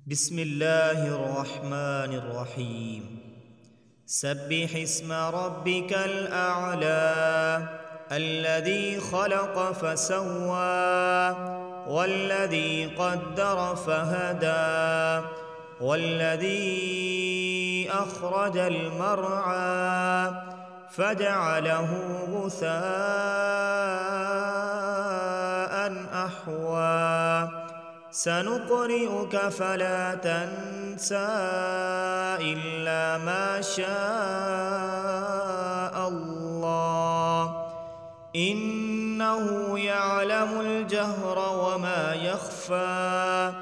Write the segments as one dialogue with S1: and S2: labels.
S1: بسم الله الرحمن الرحيم. سبح اسم ربك الأعلى الذي خلق فسوى والذي قدر فهدى والذي أخرج المرعى فجعله غثاء أحوى سنقرئك فلا تنسى إلا ما شاء الله إنه يعلم الجهر وما يخفى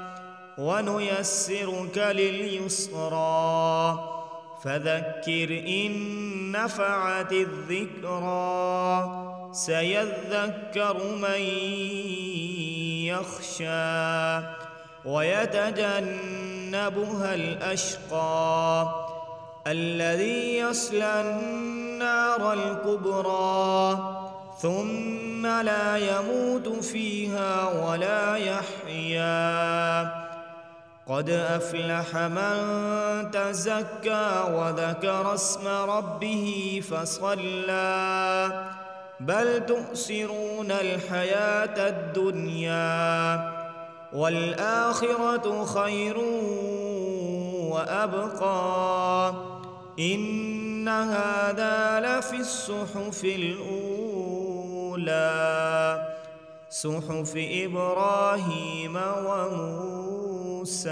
S1: ونيسرك لليسرى فذكر إن نفعت الذكرى سيذكر من يخشى ويتجنبها الأشقى الذي يصلى النار الكبرى ثم لا يموت فيها ولا يحيا قد أفلح من تزكى وذكر اسم ربه فصلى بل تؤثرون الحياة الدنيا والآخرة خير وأبقى إن هذا لفي الصحف الأولى صحف إبراهيم وموسى